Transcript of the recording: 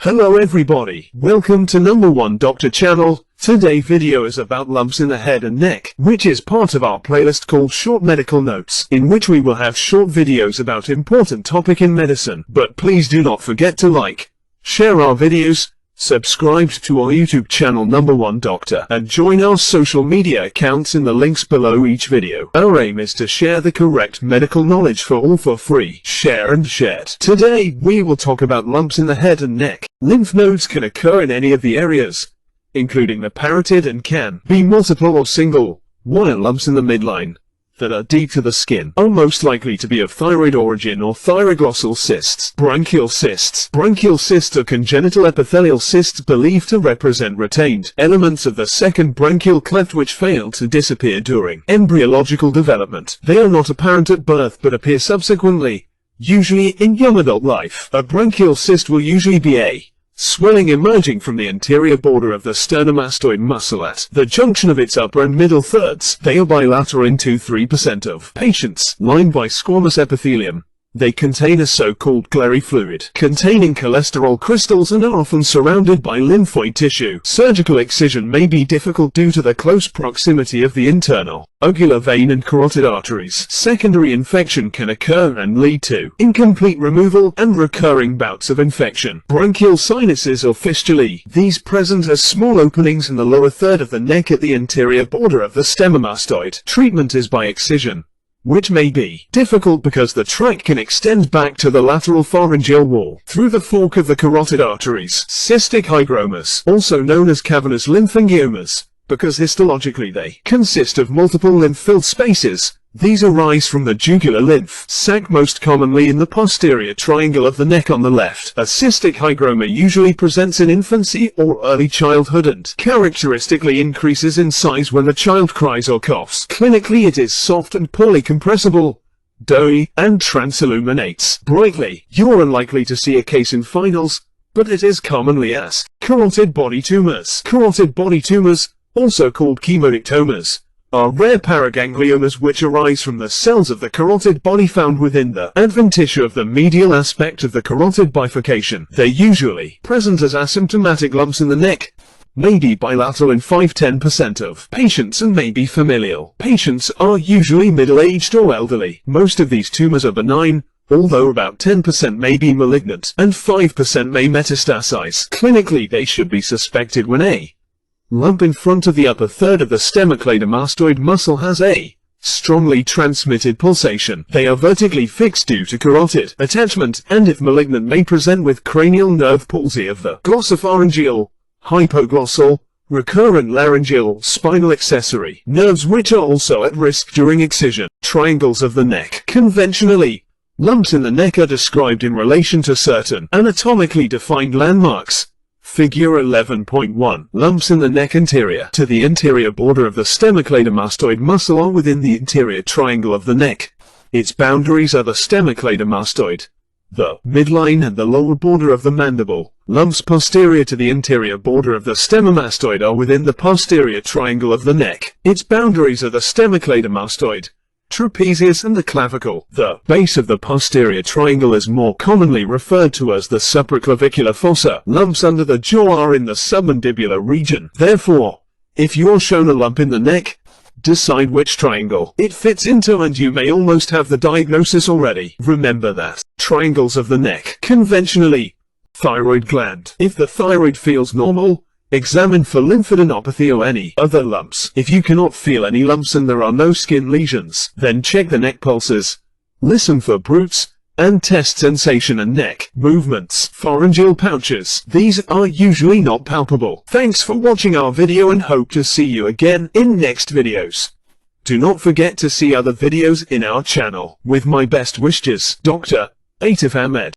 Hello everybody, welcome to number 1 Doctor channel. Today's video is about lumps in the head and neck, which is part of our playlist called Short Medical Notes, in which we will have short videos about important topic in medicine. But please do not forget to like, share our videos, subscribe to our YouTube channel number 1 Doctor, and join our social media accounts in the links below each video. Our aim is to share the correct medical knowledge for all for free. Share and share. Today, we will talk about lumps in the head and neck. Lymph nodes can occur in any of the areas, including the parotid, and can be multiple or single, while lumps in the midline that are deep to the skin are most likely to be of thyroid origin or thyroglossal cysts. Bronchial cysts. Bronchial cysts are congenital epithelial cysts believed to represent retained elements of the second bronchial cleft which fail to disappear during embryological development. They are not apparent at birth but appear subsequently, usually in young adult life. A bronchial cyst will usually be a swelling emerging from the anterior border of the sternomastoid muscle at the junction of its upper and middle thirds. They are bilateral in 2–3% of patients, lined by squamous epithelium. They contain a so-called glary fluid containing cholesterol crystals and are often surrounded by lymphoid tissue. Surgical excision may be difficult due to the close proximity of the internal ocular vein and carotid arteries. Secondary infection can occur and lead to incomplete removal and recurring bouts of infection. Bronchial sinuses or fistulae. These present as small openings in the lower third of the neck at the anterior border of the sternomastoid. Treatment is by excision, which may be difficult because the tract can extend back to the lateral pharyngeal wall through the fork of the carotid arteries. Cystic hygromas, also known as Cavanus lymphingiomas, because histologically they consist of multiple lymph-filled spaces. These arise from the jugular lymph sac, most commonly in the posterior triangle of the neck on the left. A cystic hygroma usually presents in infancy or early childhood and characteristically increases in size when the child cries or coughs. Clinically it is soft and poorly compressible, doughy, and transilluminates brightly. You are unlikely to see a case in finals, but it is commonly as carotid body tumors. Carotid body tumors, also called chemodyctomas, are rare paragangliomas which arise from the cells of the carotid body found within the adventitia of the medial aspect of the carotid bifurcation. They're usually present as asymptomatic lumps in the neck, may be bilateral in 5–10% of patients, and may be familial. Patients are usually middle-aged or elderly. Most of these tumors are benign, although about 10% may be malignant, and 5% may metastasize. Clinically they should be suspected when a lump in front of the upper third of the sternocleidomastoid muscle has a strongly transmitted pulsation. They are vertically fixed due to carotid attachment, and if malignant may present with cranial nerve palsy of the glossopharyngeal, hypoglossal, recurrent laryngeal, spinal accessory nerves, which are also at risk during excision. Triangles of the neck. Conventionally, lumps in the neck are described in relation to certain anatomically defined landmarks. Figure 11.1. Lumps in the neck anterior to the anterior border of the sternocleidomastoid muscle are within the anterior triangle of the neck. Its boundaries are the sternocleidomastoid, the midline, and the lower border of the mandible. Lumps posterior to the anterior border of the sternomastoid are within the posterior triangle of the neck. Its boundaries are the sternocleidomastoid, trapezius, and the clavicle. The base of the posterior triangle is more commonly referred to as the supraclavicular fossa. Lumps under the jaw are in the submandibular region. Therefore, if you are shown a lump in the neck, decide which triangle it fits into and you may almost have the diagnosis already. Remember that triangles of the neck. Conventionally, thyroid gland. If the thyroid feels normal, examine for lymphadenopathy or any other lumps. If you cannot feel any lumps and there are no skin lesions, then check the neck pulses, listen for bruits, and test sensation and neck movements. Pharyngeal pouches. These are usually not palpable. Thanks for watching our video and hope to see you again in next videos. Do not forget to see other videos in our channel. With my best wishes, Dr. Ahmed.